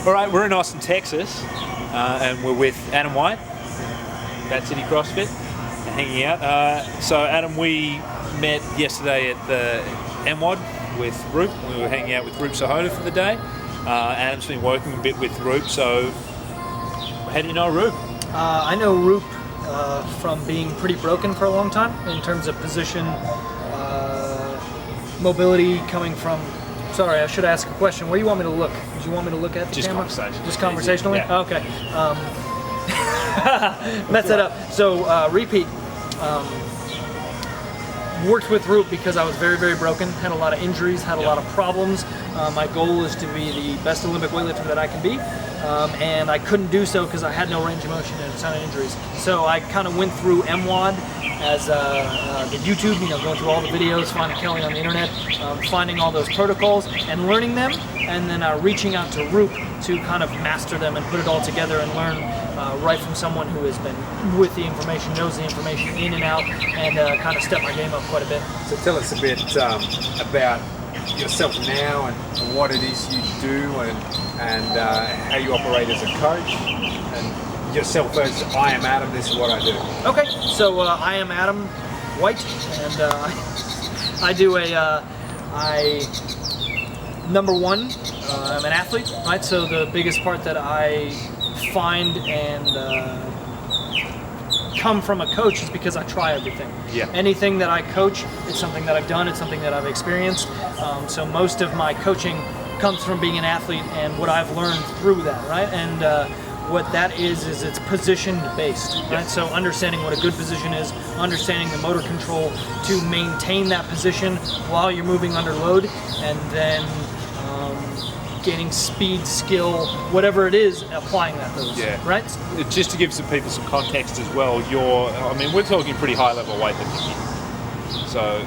All right, we're in Austin, Texas, and we're with Adam White, REDCITY CrossFit, hanging out. So Adam, we met yesterday at the MWOD with Roop. We were hanging out with Roop Sahota for the day. Adam's been working a bit with Roop, so how do you know Roop? I know Roop from being pretty broken for a long time in terms of position, mobility coming from... Sorry, I should ask a question. Where do you want me to look? Do you want me to look at the camera? Just conversationally? Yeah. Okay. Mess it up. So, repeat. Worked with Roop because I was very, very broken, had a lot of injuries, had a lot of problems. My goal is to be the best Olympic weightlifter that I can be, and I couldn't do so because I had no range of motion and a ton of injuries. So I kind of went through MWOD as the YouTube, going through all the videos, finding Kelly on the internet, finding all those protocols and learning them, and then reaching out to Roop to kind of master them and put it all together and learn right from someone who has been with the information, knows the information in and out, and kind of step my game up quite a bit. So tell us a bit about yourself now and what it is you do and how you operate as a coach, and yourself as I am Adam, this is what I do. Okay, so I am Adam White, and I do number one, I'm an athlete, right? So the biggest part that I find and come from a coach is because I try everything. Yeah. Anything that I coach, it's something that I've done, it's something that I've experienced. So most of my coaching comes from being an athlete and what I've learned through that, right? And what that is it's position based, right? Yes. So understanding what a good position is, understanding the motor control to maintain that position while you're moving under load, and then gaining speed, skill, whatever it is, applying that those, right? Just to give some people some context as well, we're talking pretty high level weightlifting here. So,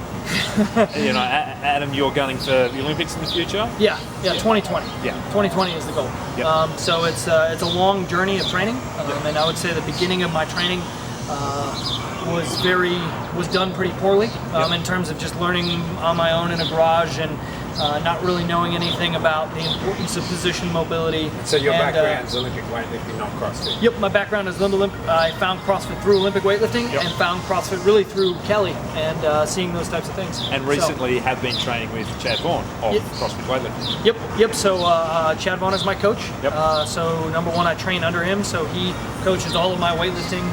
Adam, you're gunning for the Olympics in the future? Yeah, 2020. Yeah. 2020 is the goal. Yeah. So it's a long journey of training, and I would say the beginning of my training was done pretty poorly in terms of just learning on my own in a garage and not really knowing anything about the importance of position mobility. So your background's Olympic weightlifting, not CrossFit? Yep, my background is I found CrossFit through Olympic weightlifting and found CrossFit really through Kelly and seeing those types of things. And recently have been training with Chad Vaughn of CrossFit weightlifting. Yep. So Chad Vaughn is my coach. Yep. So number one, I train under him. So he coaches all of my weightlifting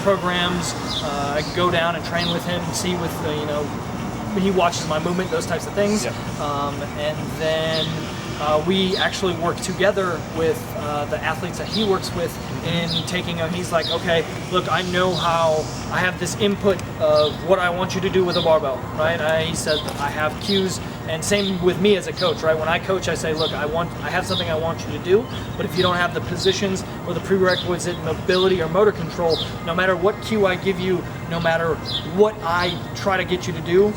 programs. I can go down and train with him and see with he watches my movement, those types of things. Yep. And then we actually work together with the athletes that he works with in taking he's like, okay, look, I know how I have this input of what I want you to do with a barbell, right? He said I have cues, and same with me as a coach, right? When I coach, I say, look, I have something I want you to do, but if you don't have the positions or the prerequisite mobility or motor control, no matter what cue I give you, no matter what I try to get you to do,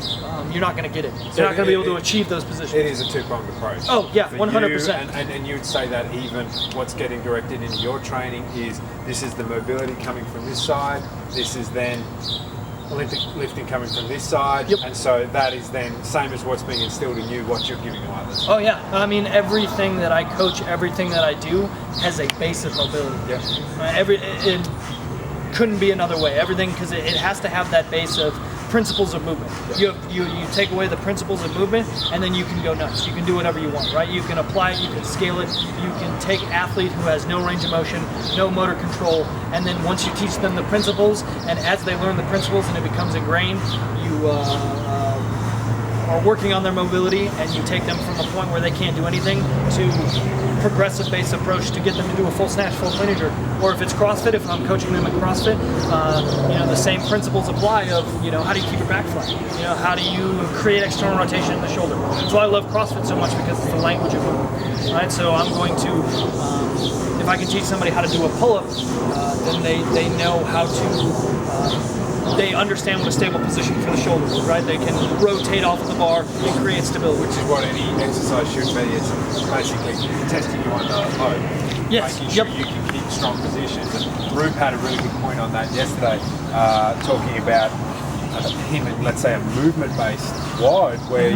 you're not going to get it. So you're not going to be able to achieve those positions. It is a two-pronged approach. Oh, yeah, 100%. You, and you would say that even what's getting directed into your training is this is the mobility coming from this side, this is then Olympic lifting coming from this side, and so that is then same as what's being instilled in you, what you're giving to others. Oh yeah, I mean everything that I coach, everything that I do has a base of mobility. It couldn't be another way. Everything, because it has to have that base of principles of movement. You take away the principles of movement, and then you can go nuts. You can do whatever you want, right? You can apply it, you can scale it, you can take an athlete who has no range of motion, no motor control, and then once you teach them the principles, and as they learn the principles and it becomes ingrained, you are working on their mobility, and you take them from a point where they can't do anything to progressive based approach to get them to do a full snatch, full clean and jerk. Or if it's CrossFit, if I'm coaching them at CrossFit, the same principles apply of, how do you keep your back flat? How do you create external rotation in the shoulder? So I love CrossFit so much because it's the language of movement, right? So I'm going to, if I can teach somebody how to do a pull-up, then they know how to, they understand what a stable position for the shoulder is, right? They can rotate off of the bar and create stability. Which is what any exercise should be. It's basically testing you under load. Yes. Making sure you can keep strong positions. And Roop had a really good point on that yesterday, talking about him in, let's say, a movement-based WOD, where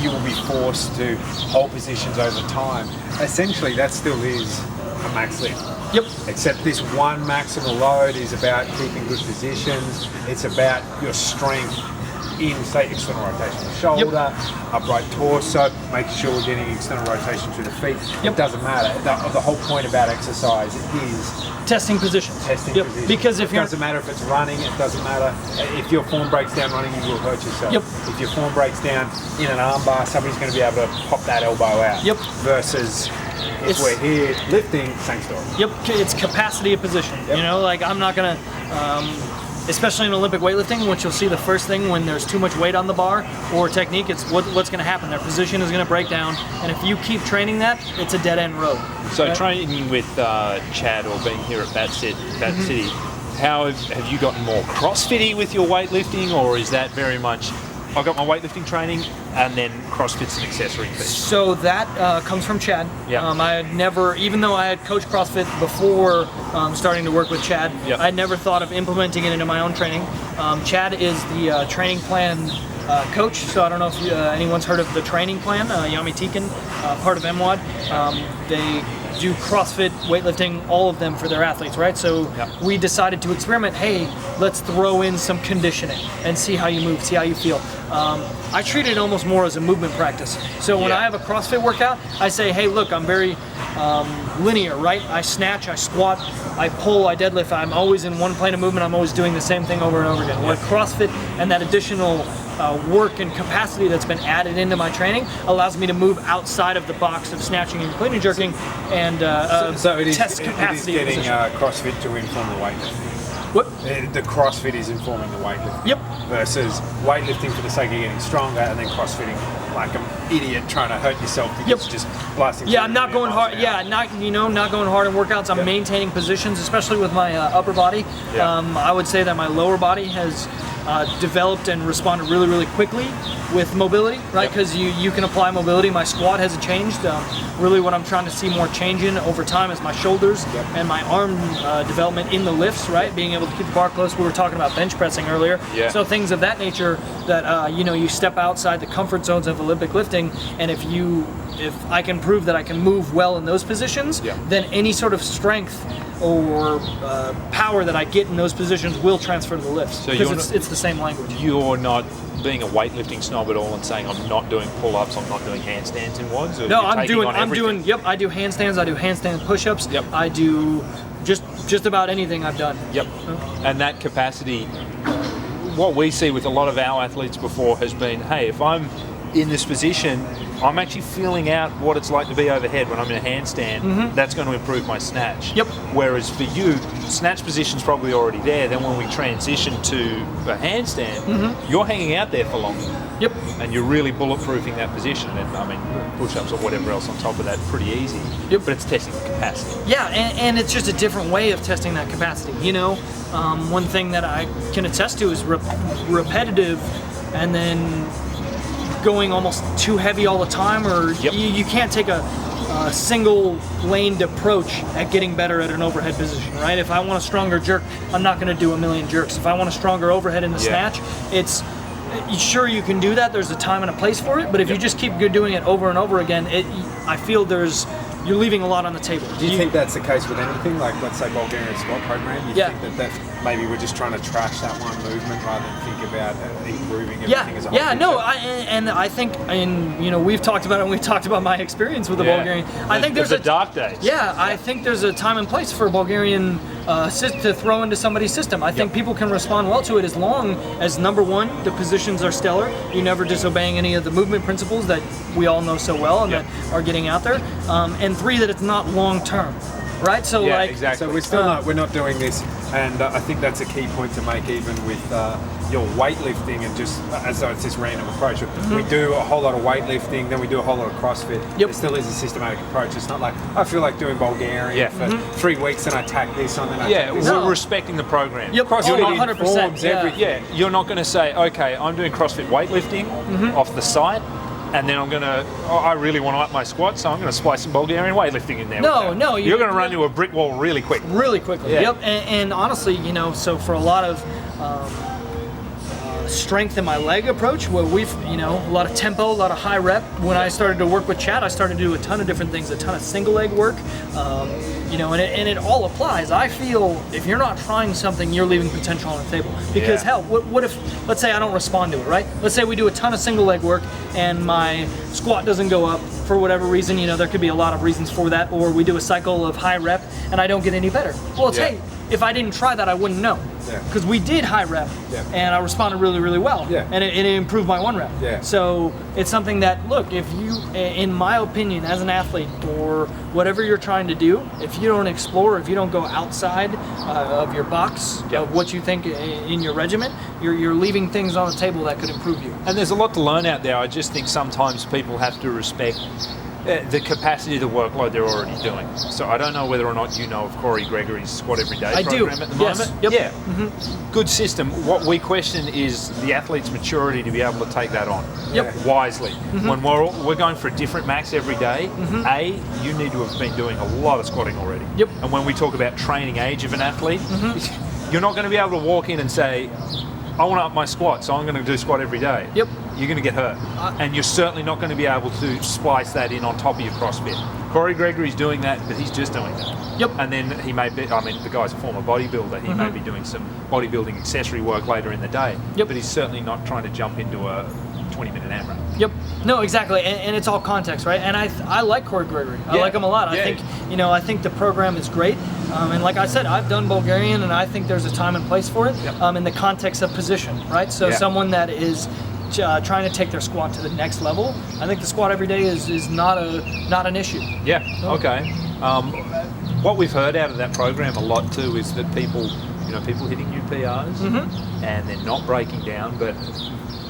you will be forced to hold positions over time. Essentially, that still is a max lift. Yep. Except this one maximal load is about keeping good positions. It's about your strength in, say, external rotation of the shoulder, upright torso, making sure we're getting external rotation through the feet. It doesn't matter. The whole point about exercise is testing positions. Positions. Because if it doesn't matter if it's running, it doesn't matter. If your form breaks down running, you will hurt yourself. If your form breaks down in an arm bar, somebody's going to be able to pop that elbow out. Versus if we're here lifting, same story. It's capacity of position. You know, like I'm not going to... especially in Olympic weightlifting, which you'll see the first thing when there's too much weight on the bar or technique, it's what's going to happen. Their position is going to break down, and if you keep training that, it's a dead-end road. So training with Chad or being here at Bat City, how have you gotten more CrossFit-y with your weightlifting, or is that very much, I got my weightlifting training and then CrossFit's an accessory piece? So that comes from Chad. I had never, even though I had coached CrossFit before starting to work with Chad, I had never thought of implementing it into my own training. Chad is the training plan coach, so I don't know if anyone's heard of the training plan. Yami Tikan, part of MWOD. They do CrossFit, weightlifting, all of them for their athletes, right? So we decided to experiment, hey, let's throw in some conditioning and see how you move, see how you feel. I treat it almost more as a movement practice. So when I have a CrossFit workout, I say, hey, look, I'm very linear, right? I snatch, I squat, I pull, I deadlift. I'm always in one plane of movement. I'm always doing the same thing over and over again. Where CrossFit and that additional work and capacity that's been added into my training allows me to move outside of the box of snatching and clean and jerking and so it is, test capacity. It is getting CrossFit to inform the weightlifting. What? The CrossFit is informing the weightlifting. Yep. Versus weightlifting for the sake of getting stronger, and then CrossFitting like an idiot trying to hurt yourself because just blasting. Yeah, I'm not going hard. Yeah, not going hard in workouts. I'm maintaining positions, especially with my upper body. I would say that my lower body has developed and responded really, really quickly with mobility, right? Because you can apply mobility. My squat hasn't changed. Really what I'm trying to see more change in over time is my shoulders and my arm development in the lifts, right? Being able to keep the bar close. We were talking about bench pressing earlier. So things of that nature that, you step outside the comfort zones of Olympic lifting, and if I can prove that I can move well in those positions, then any sort of strength or power that I get in those positions will transfer to the lifts, because it's the same language. You're not being a weightlifting snob at all and saying I'm not doing pull-ups, I'm not doing handstands in WODs? No, I do handstands, I do handstand push-ups, I do just about anything I've done. And that capacity, what we see with a lot of our athletes before has been, hey, if I'm in this position, I'm actually feeling out what it's like to be overhead when I'm in a handstand. That's going to improve my snatch. Whereas for you, snatch position's probably already there. Then when we transition to a handstand, you're hanging out there for longer. And you're really bulletproofing that position. And I mean, push-ups or whatever else on top of that, pretty easy. But it's testing the capacity. And it's just a different way of testing that capacity. One thing that I can attest to is repetitive, and then going almost too heavy all the time, or you can't take a single laned approach at getting better at an overhead position, right? If I want a stronger jerk, I'm not going to do a million jerks. If I want a stronger overhead in the snatch, it's sure you can do that. There's a time and a place for it, but if you just keep doing it over and over again, I feel you're leaving a lot on the table. Do you think that's the case with anything? Like, let's say Bulgarian squat program, you think that maybe we're just trying to trash that one movement rather than think about improving everything as a whole? I think, and we've talked about it, and we've talked about my experience with the Bulgarian. I think there's a dark days. I think there's a time and place for Bulgarian to throw into somebody's system. I think people can respond well to it as long as, number one, the positions are stellar. You're never disobeying any of the movement principles that we all know so well and that are getting out there. And three, that it's not long term. Right, so exactly. So we're still we're not doing this, and I think that's a key point to make, even with your weightlifting, and just as though it's this random approach. We do a whole lot of weightlifting, then we do a whole lot of CrossFit. There still is a systematic approach. It's not like I feel like doing Bulgarian for 3 weeks and I tack this on, and I tack this we're respecting the program. CrossFit You're not 100%. You're not going to say, okay, I'm doing CrossFit weightlifting off the site, and then I really want to up my squat, so I'm going to splice some Bulgarian weightlifting in there. No. You're going to run into a brick wall really quick. Really quickly. And honestly, so for a lot of strength in my leg approach, where we've, a lot of tempo, a lot of high rep. When I started to work with Chad, I started to do a ton of different things, a ton of single leg work, and it all applies. I feel if you're not trying something, you're leaving potential on the table. Because hell, what if, let's say I don't respond to it, right? Let's say we do a ton of single leg work and my squat doesn't go up for whatever reason, there could be a lot of reasons for that, or we do a cycle of high rep and I don't get any better. Well, hey, if I didn't try that, I wouldn't know. Because we did high rep and I responded really, really well. And it improved my 1 rep. So it's something that, look, if you, in my opinion, as an athlete or whatever you're trying to do, if you don't explore, if you don't go outside of your box of what you think in your regimen, you're leaving things on the table that could improve you. And there's a lot to learn out there. I just think sometimes people have to respect the capacity of the workload they're already doing. So I don't know whether or not you know of Corey Gregory's Squat Every Day program at the moment. Yep. Yeah. Mm-hmm. Good system. What we question is the athlete's maturity to be able to take that on wisely. Mm-hmm. When we're going for a different max every day, you need to have been doing a lot of squatting already. Yep. And when we talk about training age of an athlete, you're not going to be able to walk in and say, I want to up my squat, so I'm going to do squat every day. Yep. You're going to get hurt. And you're certainly not going to be able to splice that in on top of your CrossFit. Corey Gregory's doing that, but he's just doing that. Yep. And then he may be, the guy's a former bodybuilder, he may be doing some bodybuilding accessory work later in the day. Yep. But he's certainly not trying to jump into a 20-minute AMRAP. Yep. No, exactly. And it's all context, right? And I like Corey Gregory. I like him a lot. I think, I think the program is great. And like I said, I've done Bulgarian, and I think there's a time and place for it in the context of position, right? So someone that is trying to take their squat to the next level, I think the squat every day is not an issue. Yeah. Okay. What we've heard out of that program a lot too is that people hitting new PRs and they're not breaking down, but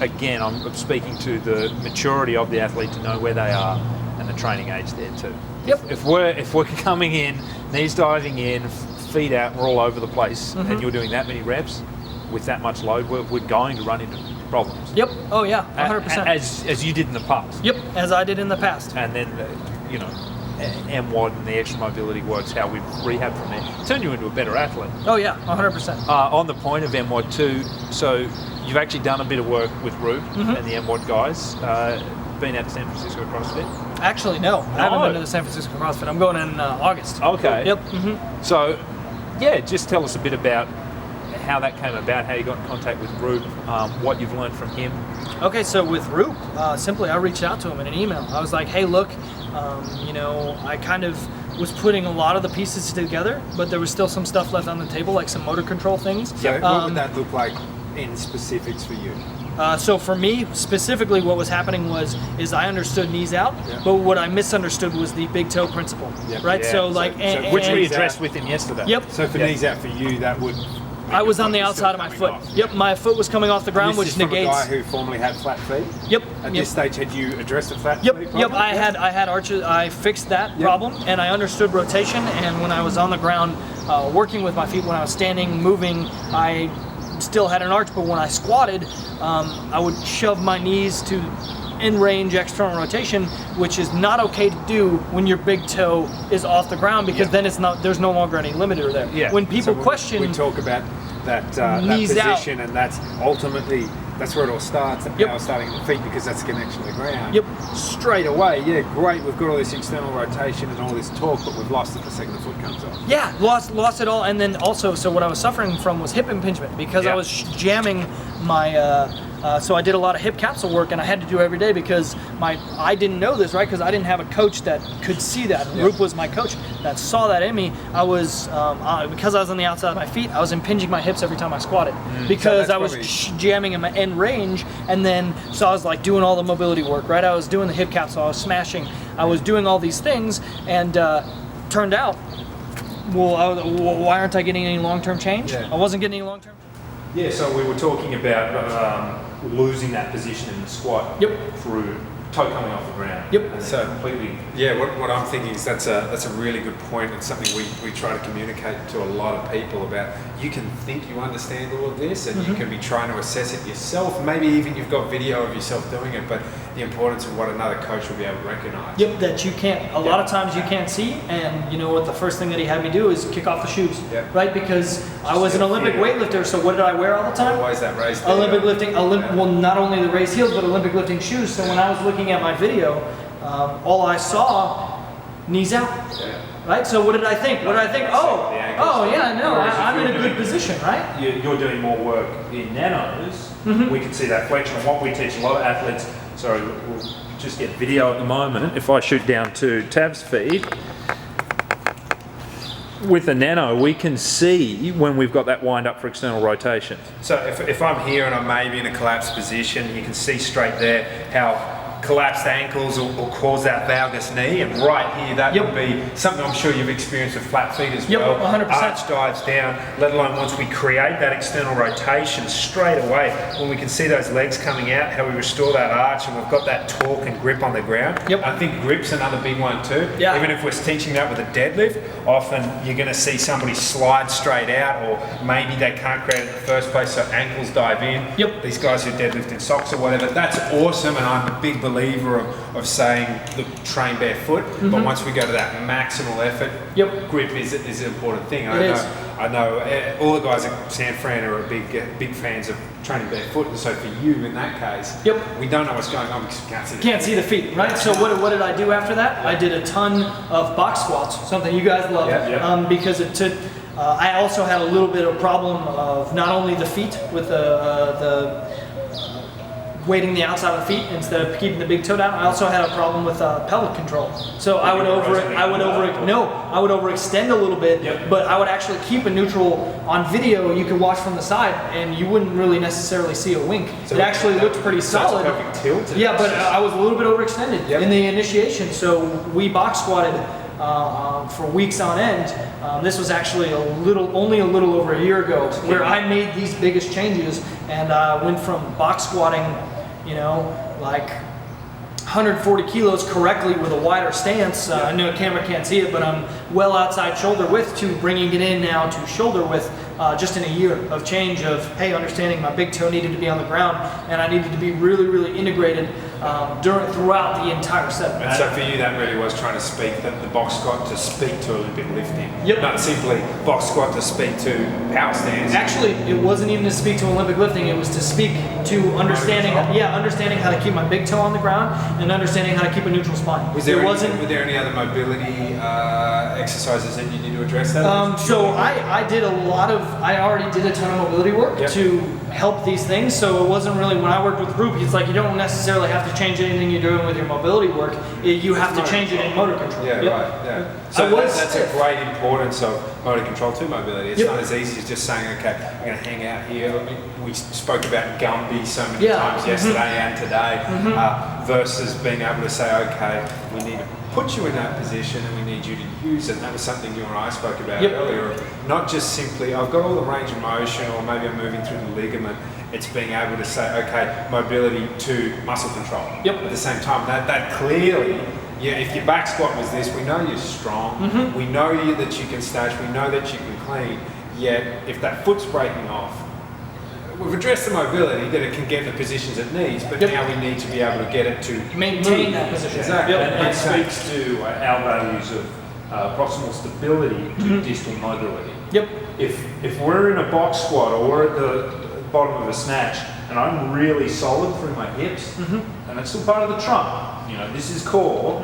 again, I'm speaking to the maturity of the athlete to know where they are and the training age there too. Yep. If we're coming in, knees diving in, feet out, we're all over the place, and you're doing that many reps with that much load, we're going to run into problems. Yep. Oh yeah, 100%. As you did in the past. Yep. As I did in the past. And then, MWOD and the extra mobility works, how we've rehabbed from there, turn you into a better athlete. Oh yeah, 100%. On the point of MWOD too, so you've actually done a bit of work with Rube and the MWOD guys. Been out to San Francisco CrossFit? Actually, no. I haven't been to the San Francisco CrossFit. I'm going in August. Okay. Yep. So, just tell us a bit about how that came about, how you got in contact with Rube, what you've learned from him. Okay, so with Rube, simply I reached out to him in an email. I was like, hey, look, I kind of was putting a lot of the pieces together, but there was still some stuff left on the table, like some motor control things. So what would that look like in specifics for you? So for me, specifically what was happening is I understood knees out, but what I misunderstood was the big toe principle, right? Yeah. So which we addressed with him yesterday. Yep. So for knees out for you, that would... I was on the outside of my foot. Yep, my foot was coming off the ground, which negates... This is from a guy who formerly had flat feet? Yep. At this stage, had you addressed the flat feet problem? Yep, I had arches. I fixed that problem, and I understood rotation, and when I was on the ground working with my feet, when I was standing, moving, I still had an arch, but when I squatted, I would shove my knees to in-range external rotation, which is not okay to do when your big toe is off the ground, because then there's no longer any limiter there. Yeah. When people question, we talk about that knees position, out. and that's ultimately where it all starts. The power starting at the feet, because that's the connection to the ground. Yep. Straight away, great. We've got all this external rotation and all this torque, but we've lost it the second the foot comes off. Yeah, lost it all, and then also, so what I was suffering from was hip impingement, because I was jamming my. So I did a lot of hip capsule work, and I had to do every day because I didn't know this, right? Because I didn't have a coach that could see that. Roop was my coach that saw that in me. I was because I was on the outside of my feet, I was impinging my hips every time I squatted because I was jamming in my end range, and then so I was like doing all the mobility work, right? I was doing the hip capsule, I was smashing, I was doing all these things, and turned out, why aren't I getting any long-term change? I wasn't getting any long-term change. Yeah, so we were talking about losing that position in the squat through toe coming off the ground. Yep. And So completely. Yeah, what I'm thinking is that's a really good point. It's something we try to communicate to a lot of people about. You can think you understand all of this, and you can be trying to assess it yourself. Maybe even you've got video of yourself doing it, but the importance of what another coach will be able to recognize. Yep, that you can't, a lot of times you can't see, and you know what, the first thing that he had me do is kick off the shoes, right? Because I was an Olympic weightlifter, so what did I wear all the time? Always that raised Olympic lifting, well, not only the raised heels, but Olympic lifting shoes. So when I was looking at my video, all I saw, knees out. Right? So what did I think? What did I think? Oh yeah, no, I'm in a good position, right? You're doing more work in nanos. We can see that flexion. And what we teach a lot of athletes, sorry, we'll just get video at the moment. If I shoot down to Tav's feed, with the nano, we can see when we've got that wind up for external rotation. So if I'm here and I'm maybe in a collapsed position, you can see straight there how collapsed ankles will cause that valgus knee, and right here that would be something I'm sure you've experienced with flat feet as well. 100%. Arch dives down, let alone once we create that external rotation straight away, when we can see those legs coming out, how we restore that arch and we've got that torque and grip on the ground. I think grip's another big one too. Even if we're teaching that with a deadlift, often you're going to see somebody slide straight out, or maybe they can't create it in the first place, so ankles dive in. These guys who deadlift in socks or whatever, that's awesome, and I'm a big believer of saying, look, train barefoot, but once we go to that maximal effort, grip is an important thing. I know all the guys at San Fran are big fans of training barefoot, and so for you in that case, we don't know what's going on because we can't see the feet. Right? So what did I do after that? I did a ton of box squats, something you guys love, because it took. I also had a little bit of problem of not only the feet with the weighting the outside of the feet instead of keeping the big toe down. I also had a problem with pelvic control. So I would overextend a little bit, but I would actually keep a neutral. On video, you could watch from the side, and you wouldn't really necessarily see a wink. So it actually looked pretty solid. Perfect tilt. Yeah, but I was a little bit overextended in the initiation. So we box squatted for weeks on end. This was actually only a little over a year ago, where I made these biggest changes, and went from box squatting, like 140 kilos correctly with a wider stance. I know the camera can't see it, but I'm well outside shoulder width, to bringing it in now to shoulder width, just in a year of change of, hey, understanding my big toe needed to be on the ground, and I needed to be really, really integrated throughout the entire set. And so for you, that really was trying to speak the box squat to speak to Olympic lifting, not simply box squat to speak to power stance. Actually, it wasn't even to speak to Olympic lifting. It was to speak to understanding how to keep my big toe on the ground and understanding how to keep a neutral spine. Were there any other mobility exercises that you need to address that? So I already did a ton of mobility work to help these things. So it wasn't really, when I worked with group, it's like you don't necessarily have to change anything you're doing with your mobility work. You have to change it in motor control. So that's a great importance of motor control to mobility. It's not as easy as just saying, okay, I'm going to hang out here. We spoke about Gumby so many times yesterday and today, versus being able to say, okay, we need to put you in that position and we need you to use it. And that was something you and I spoke about earlier. Not just simply, I've got all the range of motion, or maybe I'm moving through the ligament. It's being able to say, okay, mobility to muscle control. At the same time, that clearly, if your back squat was this, we know you're strong. We know that you can snatch. We know that you can clean. Yet, if that foot's breaking off, we've addressed the mobility that it can get the positions it needs, but now we need to be able to get it to maintain that position. Exactly. And it speaks to our values of proximal stability to distal mobility. If we're in a box squat, or we're at the bottom of a snatch, and I'm really solid through my hips, and it's still part of the trunk, this is core,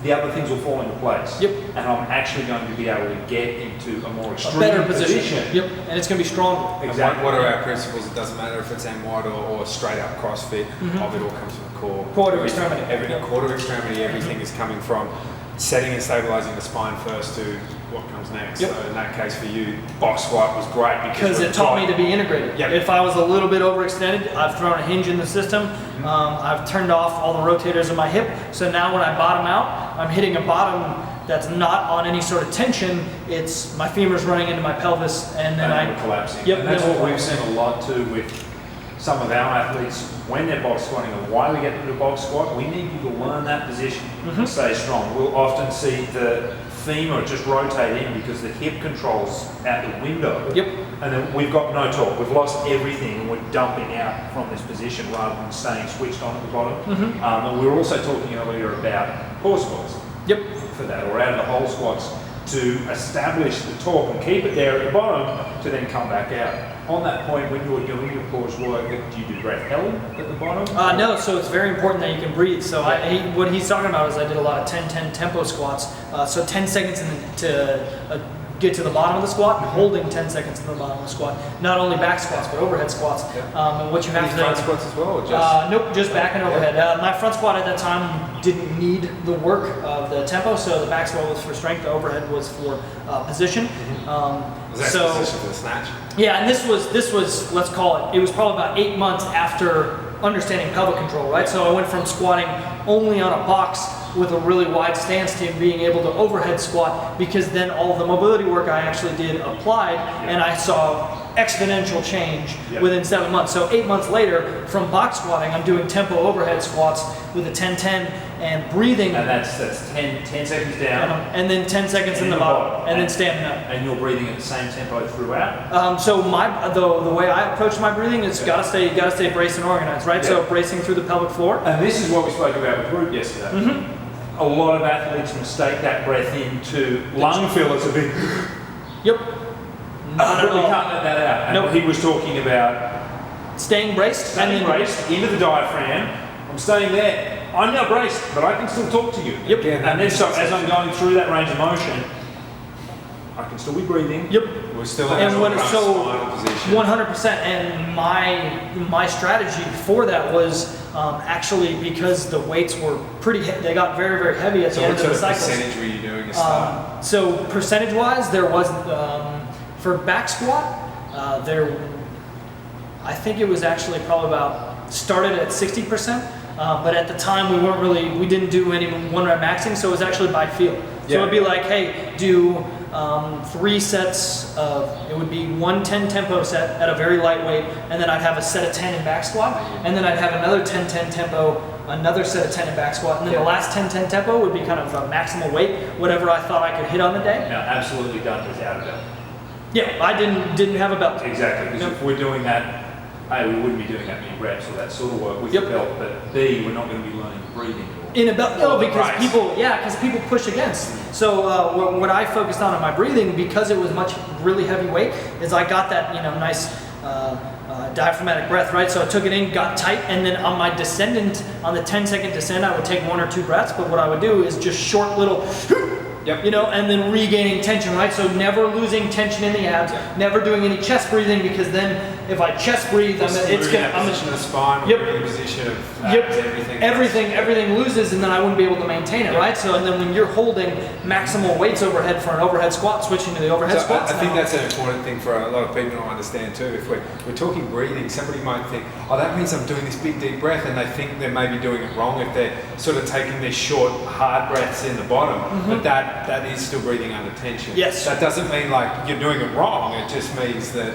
the other things will fall into place. And I'm actually going to be able to get into a more extreme better position. And it's going to be stronger. Exactly. What are our principles? It doesn't matter if it's MWOD or straight up CrossFit. Of it all comes from the core. Quarter extremity. Quarter extremity. Everything is coming from setting and stabilizing the spine first to what comes next. So in that case for you, box squat was great because it taught me to be integrated. If I was a little bit overextended, I've thrown a hinge in the system. I've turned off all the rotators in my hip. So now when I bottom out, I'm hitting a bottom that's not on any sort of tension. It's my femur's running into my pelvis, and then I'm collapsing. And that's what we've seen a lot too with some of our athletes, when they're box squatting and why we get them to box squat, we need you to learn that position and stay strong. We'll often see the femur just rotate in because the hip control's out the window. Yep. And then we've got no torque. We've lost everything and we're dumping out from this position rather than staying switched on at the bottom. And we were also talking earlier about core squats. Yep. For that, or out of the hole squats, to establish the torque and keep it there at the bottom to then come back out. On that point, when you're doing your pause work, do you do breath held at the bottom? No, so it's very important that you can breathe. So what he's talking about is I did a lot of 10-10 tempo squats. So 10 seconds to get to the bottom of the squat, and holding 10 seconds to the bottom of the squat. Not only back squats, but overhead squats. And what you have to do... front squats as well, or just... nope, just back and overhead. My front squat at that time didn't need the work of the tempo, so the back squat was for strength, the overhead was for position. Was that position for the snatch? Yeah, and this was, let's call it was probably about 8 months after understanding pelvic control, right? So I went from squatting only on a box with a really wide stance to being able to overhead squat, because then all the mobility work I actually did applied, and I saw exponential change within 7 months. So 8 months later, from box squatting, I'm doing tempo overhead squats with a 10-10 and breathing. And that's 10 seconds down. And then 10 seconds in the bottom, and then standing up. And you're breathing at the same tempo throughout? So the way I approach my breathing is gotta stay braced and organized, right? So bracing through the pelvic floor. And this is what we spoke about with Root yesterday. A lot of athletes mistake that breath into lung fillers a bit. Yep. We can't let that out. And he was talking about staying braced braced into the diaphragm. I'm staying there. I'm now braced, but I can still talk to you. Yep. And then so as I'm going through that range of motion, I can still be breathing. Yep. We're still in a spinal position. 100%. And my strategy for that was actually because the weights were pretty. They got very, very heavy at the end of the cycle. So what sort of percentage were you doing a start? So percentage-wise, there was for back squat I think it was actually probably about started at 60%. But at the time we didn't do any one rep maxing, so it was actually by feel. So it'd be like, hey, do 3 sets of, it would be 1 10 tempo set at a very light weight, and then I'd have a set of 10 in back squat, and then I'd have another 10-10 tempo, another set of 10 in back squat, and then the last 10-10 tempo would be kind of a maximal weight, whatever I thought I could hit on the day. Now, absolutely done without a belt. Yeah, I didn't have a belt. Exactly, because if we're doing that, A, we wouldn't be doing that many reps or that sort of work with the belt, but B, we're not going to be learning breathing. In a belt, no, because people push against. So what I focused on in my breathing, because it was really heavy weight, is I got that nice diaphragmatic breath, right? So I took it in, got tight, and then on my descendant, on the 10-second descent, I would take 1 or 2 breaths. But what I would do is just short little. And then regaining tension, right? So never losing tension in the abs, never doing any chest breathing, because then if I chest breathe, position of the spine, position of everything loses, and then I wouldn't be able to maintain it, right? So and then when you're holding maximal weights overhead for an overhead squat, switching to the overhead squats. I think that's an important thing for a lot of people to understand too. If we're talking breathing, somebody might think, oh, that means I'm doing this big deep breath, and they think they may be doing it wrong if they're sort of taking these short hard breaths in the bottom, but that is still breathing under tension. Yes. That doesn't mean like you're doing it wrong. It just means that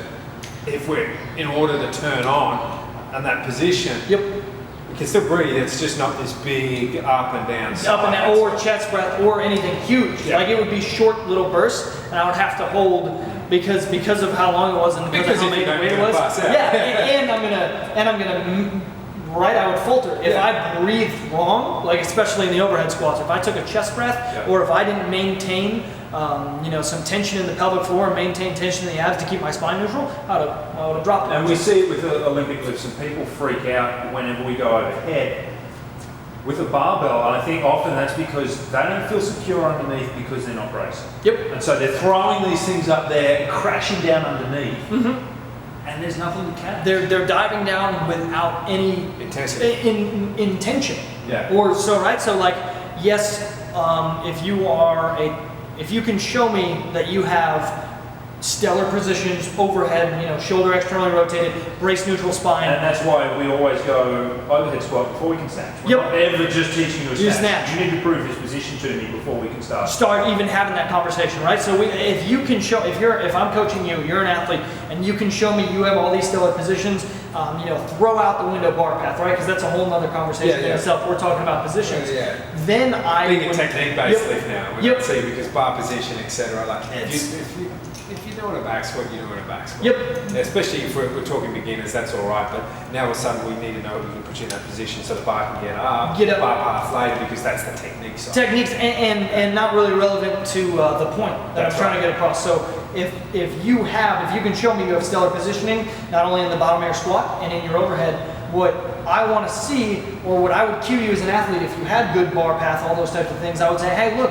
if we're in order to turn on in that position, we can still breathe. It's just not this big up and down. Up and down, or chest breath, or anything huge. Like it would be short little bursts, and I would have to hold because of how long it was and because of how many weight it was. And I'm gonna. Right, I would falter. If I breathed wrong, like especially in the overhead squats, if I took a chest breath, or if I didn't maintain, some tension in the pelvic floor and maintain tension in the abs to keep my spine neutral, I would have dropped it. And we see it with the Olympic lifts, and people freak out whenever we go overhead with a barbell. And I think often that's because they don't feel secure underneath because they're not braced. And so they're throwing these things up there, crashing down underneath. And there's nothing to catch. They're diving down without any intensity. Intention. Or so, right? So like, yes, if you can show me that you have stellar positions overhead, shoulder externally rotated, brace neutral spine. And that's why we always go overhead squat before we can snatch. We're not ever just teaching you a snatch. You need to prove this position to me before we can start even having that conversation, right? So if you can show, if I'm coaching you, you're an athlete, and you can show me you have all these stellar positions, throw out the window bar path, right? Because that's a whole nother conversation in itself. We're talking about positions. Then being a technique-based lift now, we Yep. see because bar position, etc. Like if you're doing a back squat, you're doing a back squat. Yep. Especially if we're talking beginners, that's all right. But now all of a sudden we need to know we can put you in that position so the bar can get up bar path later because that's the technique side. Techniques and not really relevant to the point that I'm trying to get across. So if you can show me you have stellar positioning, not only in the bottom of your squat and in your overhead, what I want to see, or what I would cue you as an athlete, if you had good bar path, all those types of things, I would say, hey, look,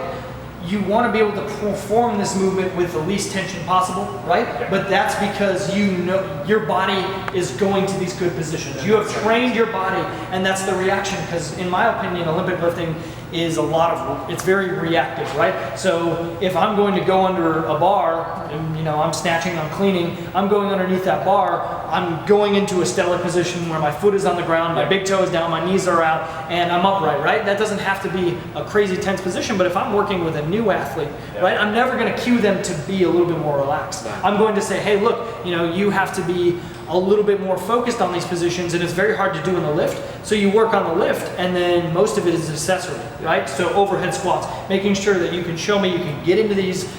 you want to be able to perform this movement with the least tension possible, right? Yeah. But that's because you know your body is going to these good positions. You have trained your body, and that's the reaction. Because in my opinion, Olympic lifting is it's very reactive, right? So if I'm going to go under a bar, and, I'm snatching, I'm cleaning, I'm going underneath that bar, I'm going into a stellar position where my foot is on the ground, my big toe is down, my knees are out, and I'm upright, right? That doesn't have to be a crazy tense position, but if I'm working with a new athlete, right, I'm never going to cue them to be a little bit more relaxed. I'm going to say, hey, look, you have to be a little bit more focused on these positions, and it's very hard to do in the lift. So you work on the lift, and then most of it is accessory, right? So overhead squats, making sure that you can show me you can get into these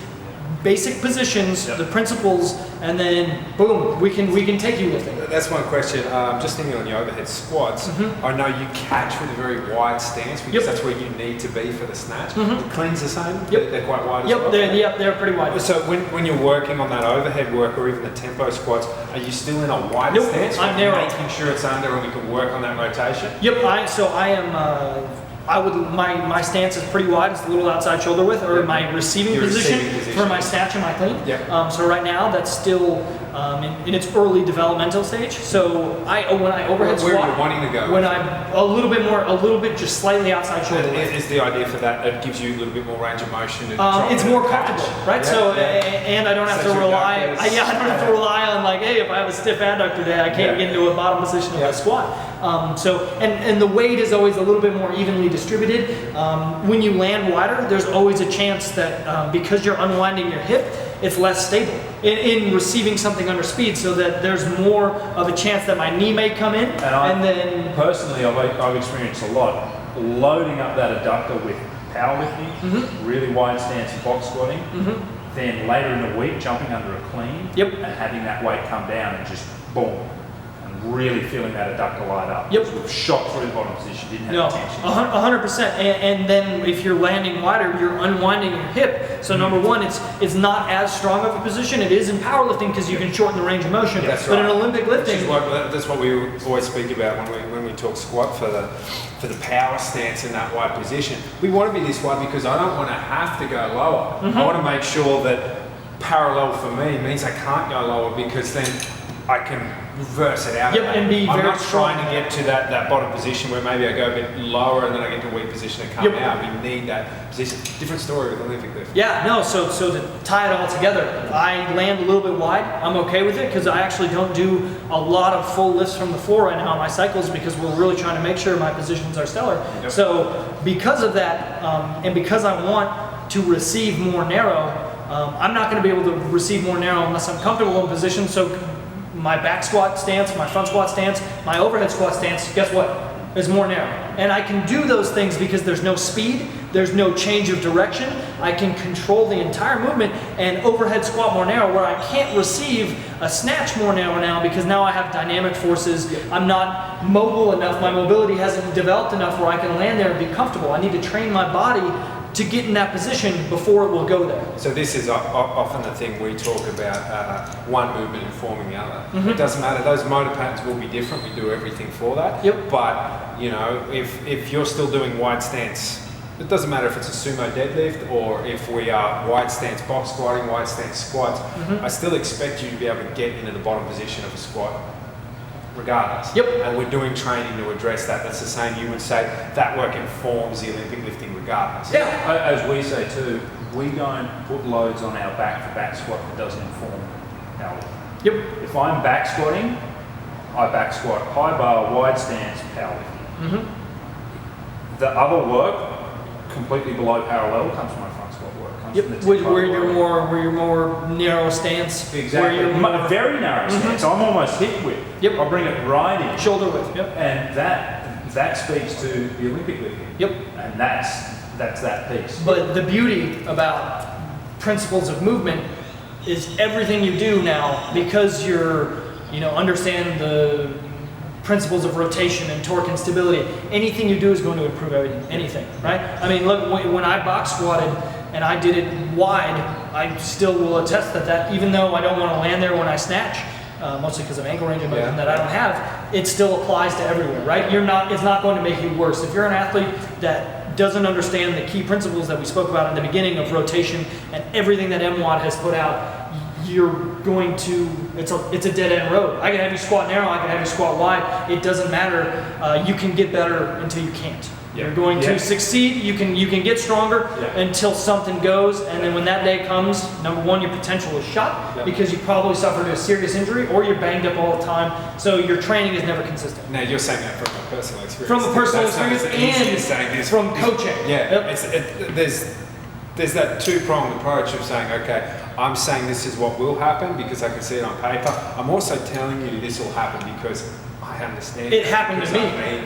basic positions, the principles, and then boom, we can take you lifting. That's one question. Just thinking on your overhead squats, I know you catch with a very wide stance because that's where you need to be for the snatch. The cleans the same. They're quite wide. As well. They're pretty wide. So when you're working on that overhead work or even the tempo squats, are you still in a wide stance? I'm narrow. Making sure it's under and we can work on that rotation. My stance is pretty wide. It's a little outside shoulder width, or my receiving position for my snatch and my clean. So right now that's still in its early developmental stage. So when I overhead squat, where are you wanting to go? When I'm a little bit just slightly outside shoulder width. Is the idea for that? It gives you a little bit more range of motion. It's more comfortable, right? And I don't have to rely. I don't have to rely on hey, if I have a stiff adductor day, I can't get into a bottom position of my squat. And the weight is always a little bit more evenly distributed. When you land wider, there's always a chance that because you're unwinding your hip, it's less stable in receiving something under speed, so that there's more of a chance that my knee may come in. And then personally, I've experienced a lot loading up that adductor with powerlifting, really wide stance box squatting. Then later in the week, jumping under a clean and having that weight come down and just boom. Really feeling that adductor light up. Sort of shot through the bottom position, didn't have tension. 100%. And then if you're landing wider, you're unwinding your hip. So number one, it's not as strong of a position. It is in powerlifting because you can shorten the range of motion. But in Olympic lifting, that's what we always speak about when we talk squat for the power stance in that wide position. We want to be this wide because I don't want to have to go lower. I want to make sure that parallel for me means I can't go lower because then I can reverse it out. And be I'm very not trying to get to that bottom position where maybe I go a bit lower and then I get to a weak position and come out. We need that position. Different story with Olympic lift. So to tie it all together, I land a little bit wide. I'm okay with it because I actually don't do a lot of full lifts from the floor right now on my cycles because we're really trying to make sure my positions are stellar. So because of that, and because I want to receive more narrow, I'm not going to be able to receive more narrow unless I'm comfortable in position. So my back squat stance, my front squat stance, my overhead squat stance, guess what? Is more narrow. And I can do those things because there's no speed, there's no change of direction. I can control the entire movement and overhead squat more narrow, where I can't receive a snatch more narrow now because now I have dynamic forces. I'm not mobile enough. My mobility hasn't developed enough where I can land there and be comfortable. I need to train my body to get in that position before it will go there. So this is often the thing we talk about, one movement informing the other. It doesn't matter, those motor patterns will be different, we do everything for that. But, if you're still doing wide stance, it doesn't matter if it's a sumo deadlift or if we are wide stance box squatting, wide stance squats, I still expect you to be able to get into the bottom position of a squat regardless. And we're doing training to address that. That's the same, you would say, that work informs the Olympic lifting regardless. As we say too, we don't put loads on our back for back squat that doesn't inform our lift. If I'm back squatting, I back squat high bar, wide stance, The other work, completely below parallel, comes from my front squat work, Yep. Where you're more narrow stance. Exactly. Where you're more, very narrow stance. I'm almost hip width. Yep. I bring it right in. Shoulder width. Yep. And that speaks to the Olympic lifting. Yep. And that's that piece. But the beauty about principles of movement is everything you do now, because understand the principles of rotation and torque and stability, anything you do is going to improve everything, anything, right? I mean, look, when I box squatted and I did it wide, I still will attest that even though I don't want to land there when I snatch, mostly because of ankle range of motion that I don't have, it still applies to everywhere, right? It's not going to make you worse. If you're an athlete that doesn't understand the key principles that we spoke about in the beginning of rotation and everything that MWAD has put out, you're going to, it's a dead end road. I can have you squat narrow, I can have you squat wide. It doesn't matter. You can get better until you can't. You're going to succeed. You can get stronger until something goes, and then when that day comes, number one, your potential is shot because you probably suffered a serious injury or you're banged up all the time. So your training is never consistent. Now you're saying that from a personal experience. From a personal experience and from coaching. Yeah, there's that two-pronged approach of saying, okay, I'm saying this is what will happen because I can see it on paper. I'm also telling you this will happen because I understand. It happened to me.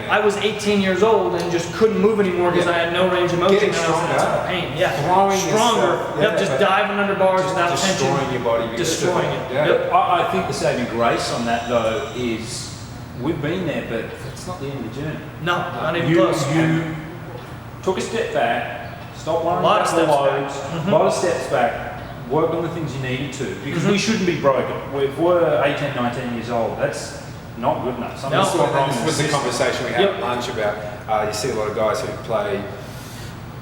I was 18 years old and just couldn't move anymore because I had no range of motion. Getting stronger. And I was in pain. Yeah. Throwing stronger. Just diving under bars without tension. Destroying your body. Destroying it. Yeah. Yep. I think the saving grace on that though is we've been there, but it's not the end of the journey. No, not even close. You took a step back, stopped worrying about the loads, a lot of steps back, worked on the things you needed to, because we shouldn't be broken. If we're 18, 19 years old, that's not good enough. Something's still wrong. This was the conversation we had at lunch about, you see a lot of guys who play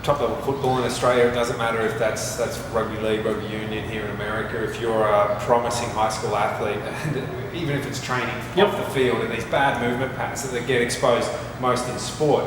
top level football in Australia. It doesn't matter if that's rugby league, rugby union here in America. If you're a promising high school athlete, and even if it's training off the field and these bad movement patterns that get exposed most in sport,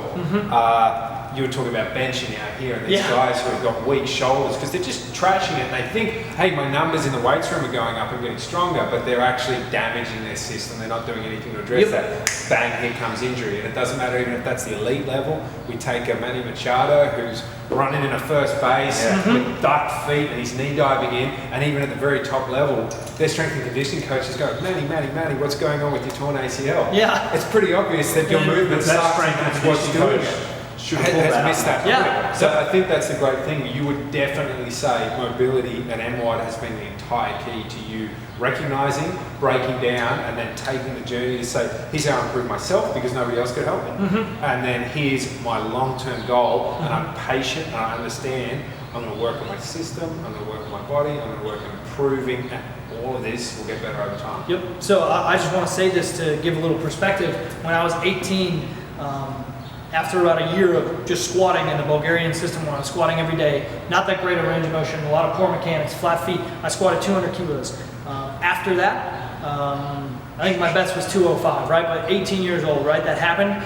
you were talking about benching out here and these guys who have got weak shoulders because they're just trashing it and they think, hey, my numbers in the weights room are going up and getting stronger, but they're actually damaging their system. They're not doing anything to address that. Bang, here comes injury. And it doesn't matter even if that's the elite level. We take a Manny Machado who's running in a first base with ducked feet and he's knee diving in, and even at the very top level, their strength and conditioning coaches go, Manny, what's going on with your torn ACL? Yeah. It's pretty obvious that your movement sucks and that's what's doing it. Has missed that. Yeah. So I think that's the great thing. You would definitely say mobility and MWAD has been the entire key to you recognizing, breaking down, and then taking the journey to say, here's how I improve myself because nobody else could help me. And then here's my long-term goal, and I'm patient and I understand I'm going to work on my system, I'm going to work on my body, I'm going to work on improving, and all of this will get better over time. Yep. So I just want to say this to give a little perspective. When I was 18, after about a year of just squatting in the Bulgarian system, when I was squatting every day, not that great a range of motion, a lot of poor mechanics, flat feet, I squatted 200 kilos. After that, I think my best was 205, right? But 18 years old, right? That happened.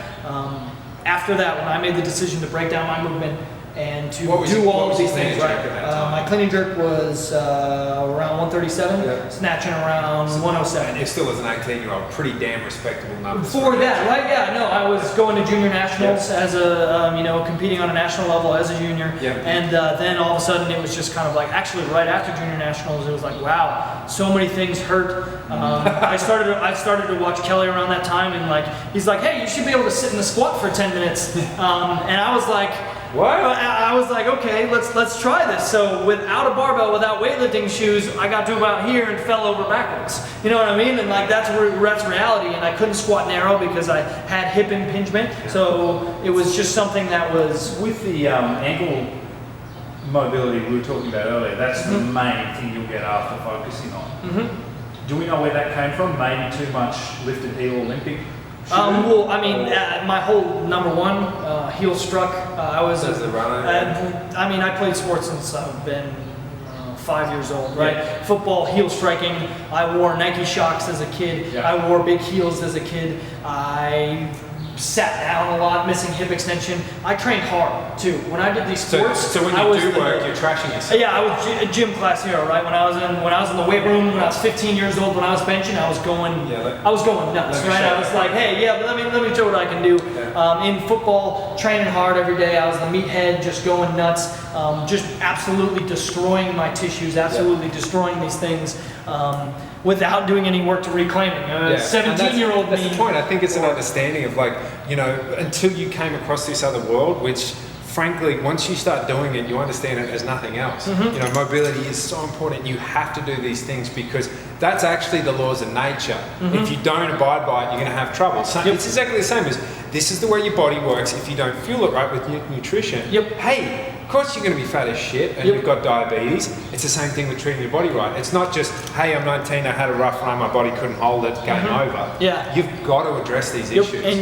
After that, when I made the decision to break down my movement and to do all of these things, right? My clean and jerk was around 137, snatching around 107. And you still, as an 18-year-old, pretty damn respectable numbers. Before that, right? Yeah, no, I was going to junior nationals as a, competing on a national level as a junior. And then all of a sudden it was just kind of like, actually right after junior nationals, it was like, wow, so many things hurt. I started to watch Kelly around that time, and like, he's like, hey, you should be able to sit in the squat for 10 minutes. And I was like, what? I was like, okay, let's try this. So without a barbell, without weightlifting shoes, I got to about here and fell over backwards. You know what I mean? And like that's reality. And I couldn't squat narrow because I had hip impingement. So it was just something that was with the ankle mobility we were talking about earlier. That's the main thing you'll get after focusing on. Do we know where that came from? Maybe too much lifted heel Olympic. Well, I mean, my whole number one heel struck. I was. I played sports since I've been 5 years old, right? Football, heel striking. I wore Nike Shox as a kid. I wore big heels as a kid. I sat down a lot, missing hip extension. I trained hard too. When I did these sports, So when you do work, you're trashing yourself. Yeah, I was a gym class hero, right? When I was in the weight room, when I was 15 years old, when I was benching, I was going nuts, right? I was like, hey, yeah, but let me show what I can do. Yeah. In football, training hard every day. I was the meathead, just going nuts, just absolutely destroying my tissues, absolutely destroying these things. Without doing any work to reclaim it. 17-year-old me. That's the point. I think it's an understanding of like, you know, until you came across this other world, which frankly, once you start doing it, you understand it as nothing else. You know, mobility is so important. You have to do these things because that's actually the laws of nature. If you don't abide by it, you're going to have trouble. So it's exactly the same as this is the way your body works. If you don't fuel it right with nutrition, hey, of course you're going to be fat as shit and you've got diabetes. It's the same thing with treating your body right. It's not just, hey, I'm 19, I had a rough run, my body couldn't hold it, game over. Yeah. You've got to address these issues. And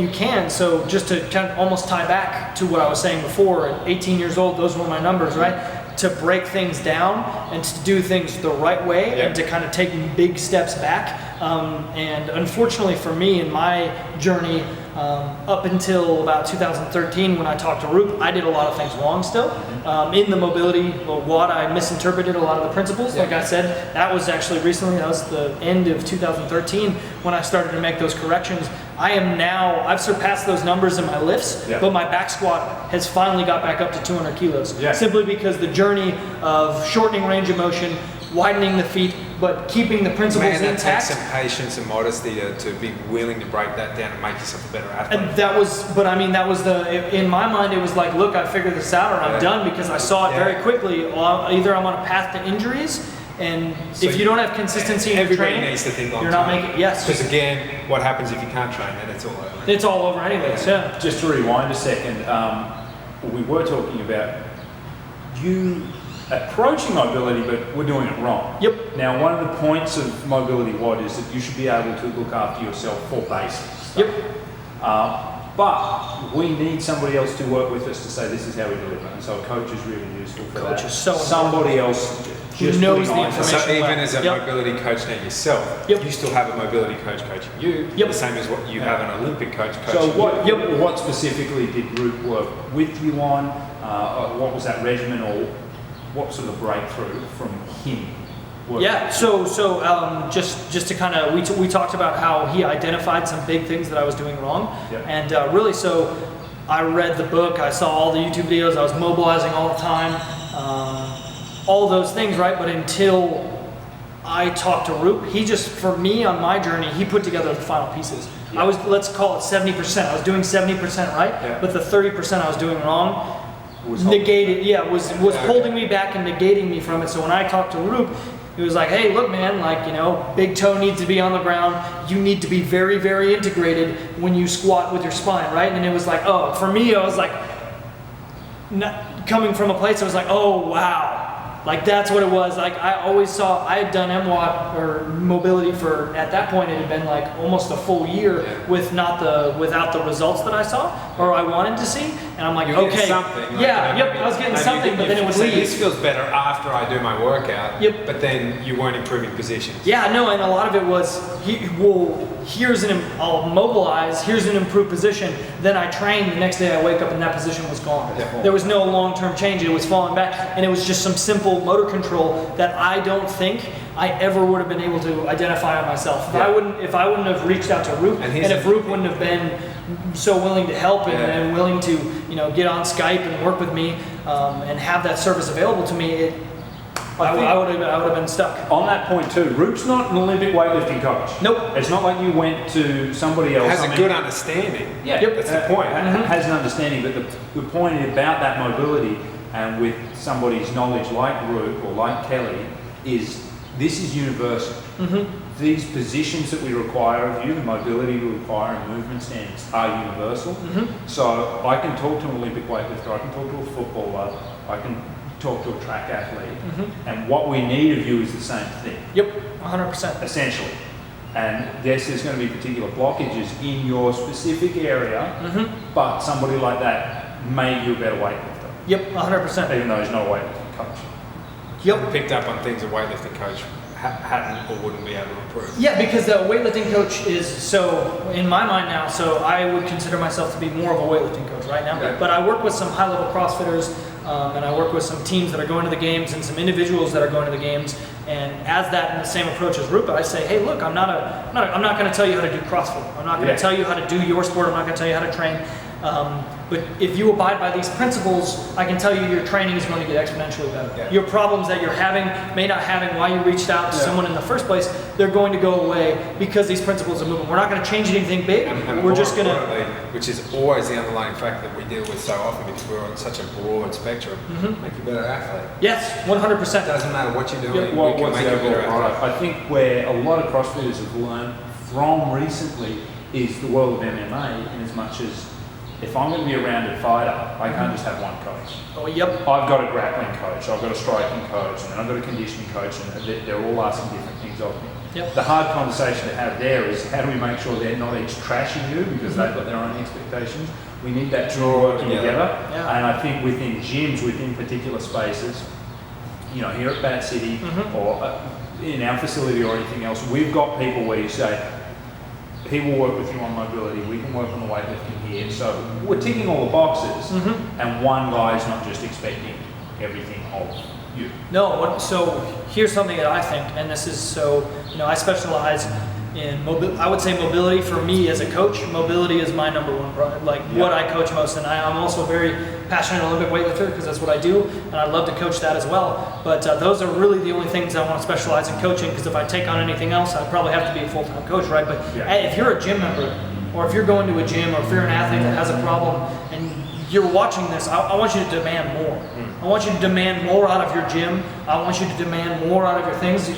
you can. So just to kind of almost tie back to what I was saying before, at 18 years old, those were my numbers, right? To break things down and to do things the right way and to kind of take big steps back. And unfortunately for me in my journey, up until about 2013 when I talked to Roop, I did a lot of things wrong still. In the mobility WOD, I misinterpreted a lot of the principles. Like I said, that was actually recently, that was the end of 2013 when I started to make those corrections. I've surpassed those numbers in my lifts, but my back squat has finally got back up to 200 kilos. Simply because the journey of shortening range of motion, widening the feet, but keeping the principles intact. That takes some patience and modesty to be willing to break that down and make yourself a better athlete. And that was in my mind, it was like, look, I figured this out or I'm done because I saw it very quickly. Either I'm on a path to injuries, and so if you don't have consistency in your training, needs to think you're not making, Because again, what happens if you can't train, then it's all over. It's all over anyways, Just to rewind a second, we were talking about you approaching mobility, but we're doing it wrong. Now, one of the points of mobility WOD is that you should be able to look after yourself for basics. But we need somebody else to work with us to say this is how we deliver, and so a coach is really useful for that. Is so somebody else just knows the information. So even as a mobility coach now yourself, you still have a mobility coach coaching you, the same as what you have an Olympic coach coaching you. So what specifically did Roop work with you on? What was that regimen, or what sort of breakthrough from him? Just to kind of, we talked about how he identified some big things that I was doing wrong, and really, so I read the book, I saw all the YouTube videos, I was mobilizing all the time, all those things, right? But until I talked to Roop, he just, for me on my journey, he put together the final pieces. I was, let's call it 70%. I was doing 70% right, but the 30% I was doing wrong was holding me back and negating me from it. So when I talked to Roop, he was like, hey, look, man, like, you know, big toe needs to be on the ground. You need to be very, very integrated when you squat with your spine, right? And it was like, oh, for me, I was like, coming from a place, I was like, oh, wow. Like, that's what it was. Like, I always saw, I had done MWOT or mobility for, at that point, it had been like almost a full year without the results that I saw or I wanted to see. And I'm like, okay. Something. I was getting something, but then it would leave. This feels better after I do my workout. But then you weren't improving positions. Yeah, no, and a lot of it was, I'll mobilize, here's an improved position. Then I train, the next day I wake up and that position was gone. There was no long-term change, it was falling back. And it was just some simple motor control that I don't think I ever would have been able to identify on myself. If I wouldn't have reached out to Roop, and if Roop wouldn't have been so willing to help and willing to, you know, get on Skype and work with me and have that service available to me, I would have been stuck. On that point too, Roop's not an Olympic weightlifting coach. Nope. It's not like you went to somebody else. Has a good understanding. That's the point. Has an understanding, but the point about that mobility and with somebody's knowledge like Roop or like Kelly is this is universal. These positions that we require of you, the mobility we require and movement standards are universal. So I can talk to an Olympic weightlifter, I can talk to a footballer, I can talk to a track athlete, and what we need of you is the same thing. 100%. Essentially. And yes, there's going to be particular blockages in your specific area, but somebody like that made you a better weightlifter. 100%. Even though he's not a weightlifting coach. Picked up on things a weightlifting coach hadn't or wouldn't be able to improve? Yeah, because the weightlifting coach is, so in my mind now, so I would consider myself to be more of a weightlifting coach right now. Okay. But I work with some high-level CrossFitters, and I work with some teams that are going to the games and some individuals that are going to the games. And as that in the same approach as Rupa, I say, hey, look, I'm not going to tell you how to do CrossFit. I'm not going to tell you how to do your sport. I'm not going to tell you how to train. But if you abide by these principles, I can tell you your training is going to get exponentially better. Yeah. Your problems that you're having, may not having why you reached out to someone in the first place, they're going to go away because these principles are moving. We're not going to change anything big. And we're just going to... Which is always the underlying factor that we deal with so often because we're on such a broad spectrum, make you a better athlete. Yes, 100%. It doesn't matter what you're doing, Well, we can make you a better athlete. I think where a lot of CrossFitters have learned from recently is the world of MMA, in as much as if I'm going to be a rounded fighter, I can't just have one coach. Oh, yep. I've got a grappling coach, I've got a striking coach, and then I've got a conditioning coach, and they're all asking different things of me. Yep. The hard conversation to have there is how do we make sure they're not each trashing you because they've got their own expectations. We need that draw working together. Yeah. And I think within gyms, within particular spaces, you know, here at Bat City or in our facility or anything else, we've got people where you say, people work with you on mobility, we can work on the weightlifting here. So we're ticking all the boxes, and one guy's not just expecting everything of you. No, so here's something that I think, and this is so, you know, I specialize in I would say mobility for me as a coach. Mobility is my number one product, like what I coach most, and I'm also very passionate Olympic weightlifter because that's what I do, and I love to coach that as well. But those are really the only things I want to specialize in coaching, because if I take on anything else, I'd probably have to be a full-time coach, right? But if you're a gym member, or if you're going to a gym, or if you're an athlete that has a problem, and you're watching this, I want you to demand more. I want you to demand more out of your gym. I want you to demand more out of your things.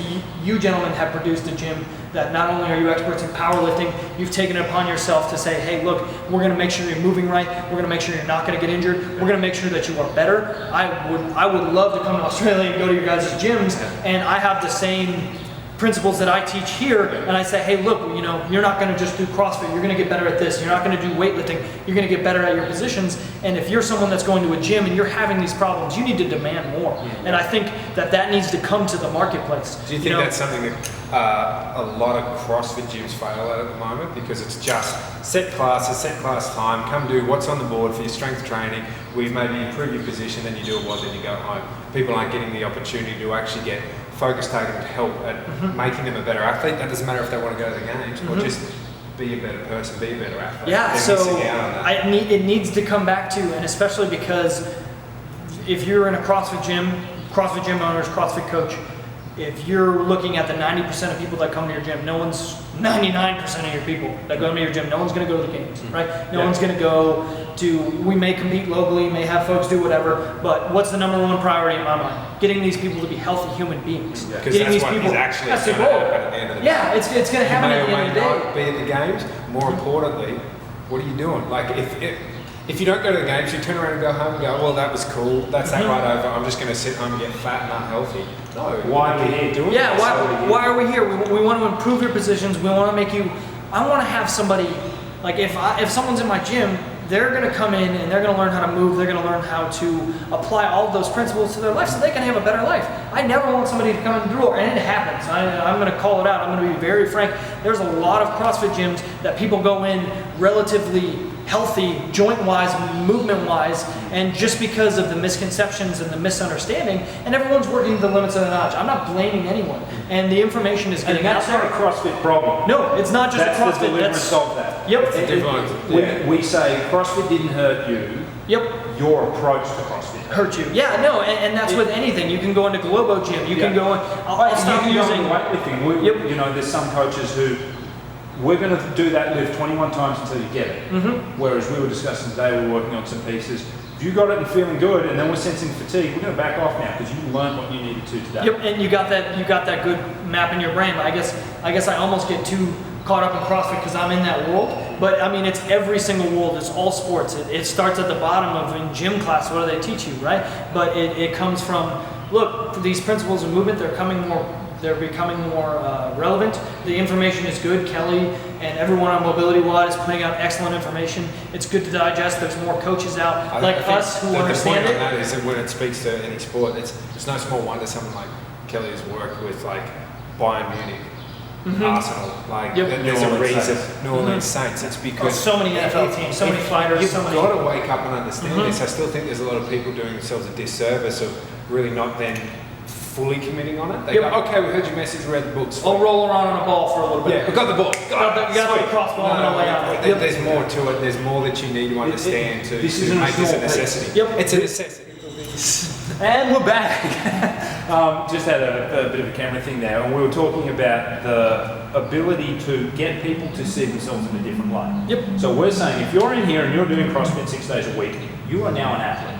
You gentlemen have produced a gym that not only are you experts in powerlifting, you've taken it upon yourself to say, hey, look, we're going to make sure you're moving right. We're going to make sure you're not going to get injured. We're going to make sure that you are better. I would love to come to Australia and go to your guys' gyms, and I have the same principles that I teach here, and I say, hey, look, you know, you're not going to just do CrossFit. You're going to get better at this. You're not going to do weightlifting. You're going to get better at your positions. And if you're someone that's going to a gym and you're having these problems, you need to demand more. And I think that needs to come to the marketplace. Do you think that's something that a lot of CrossFit gyms fail at the moment? Because it's just set classes, set class time, come do what's on the board for your strength training. We've maybe improved your position, then you do it once, then you go home. People aren't getting the opportunity to actually get focus taken to help at making them a better athlete. That doesn't matter if they want to go to the games or just be a better person, be a better athlete. Yeah, They're so missing out on that. it needs to come back to, and especially because if you're in a CrossFit gym owners, CrossFit coach, if you're looking at the 90% of people that come to your gym, 99% of your people that go to your gym, no one's going to go to the games, right? No one's going to go to, we may compete locally, may have folks do whatever, but what's the number one priority in my mind? Getting these people to be healthy human beings. Because Getting that's these what people, is actually that's the going to goal. happen at the end of the day. Yeah, it's going to happen at the end of the You may or may day. not be at the games. More importantly, what are you doing? Like if you don't go to the games, you turn around and go home and go, well, that was cool. That's that right over. I'm just going to sit home and get fat and unhealthy. No. Why are we here doing Yeah, this? why are we here? We want to improve your positions. We want to make you, I want to have somebody, like if someone's in my gym, they're going to come in and they're going to learn how to move. They're going to learn how to apply all of those principles to their life so they can have a better life. I never want somebody to come in the door, and it happens. I'm going to call it out. I'm going to be very frank. There's a lot of CrossFit gyms that people go in relatively healthy, joint-wise, movement-wise, and just because of the misconceptions and the misunderstanding, and everyone's working to the limits of the knowledge. I'm not blaming anyone, and the information is getting out that's there. not a CrossFit problem. No, it's not just That's a CrossFit. the deliverance of that. Yep. We say CrossFit didn't hurt you. Yep. Your approach to CrossFit Hurt you. Yeah, no, and that's with anything. You can go into Globo Gym. You can go in. I'll stop you using weightlifting. You know, there's some coaches who, we're going to do that lift 21 times until you get it. Whereas we were discussing today, we were working on some pieces. If you got it and feeling good, and then we're sensing fatigue, we're going to back off now because you learned what you needed to today. Yep, and you got that good map in your brain. I guess I almost get too caught up in CrossFit because I'm in that world. But I mean, it's every single world. It's all sports. It starts at the bottom of in gym class. What do they teach you, right? But it comes from, look, these principles of movement. They're becoming more relevant. The information is good. Kelly and everyone on Mobility Wad is putting out excellent information. It's good to digest. There's more coaches out like us who understand it. The point on that is that when it speaks to any sport, it's no small wonder someone like Kelly has worked with like Bayern Munich, Arsenal. Like Yep. there's New a Orleans reason. Saints. New Orleans Saints. It's because so many NFL teams, so many fighters, You've so many. got to wake up and understand this. I still think there's a lot of people doing themselves a disservice of really not then fully committing on it. They Yep. go, okay, we heard your message, read the books. I'll roll around on a ball for a little bit. Yeah, we got the ball. You got the crossball and I'll lay on it. There's more to it. There's more that you need to understand to this isn't make a this a small necessity. Yep. It's a necessity. And we're back. Just had a bit of a camera thing there, and we were talking about the ability to get people to see themselves in a different light. Yep. So we're saying if you're in here and you're doing CrossFit 6 days a week, you are now an athlete.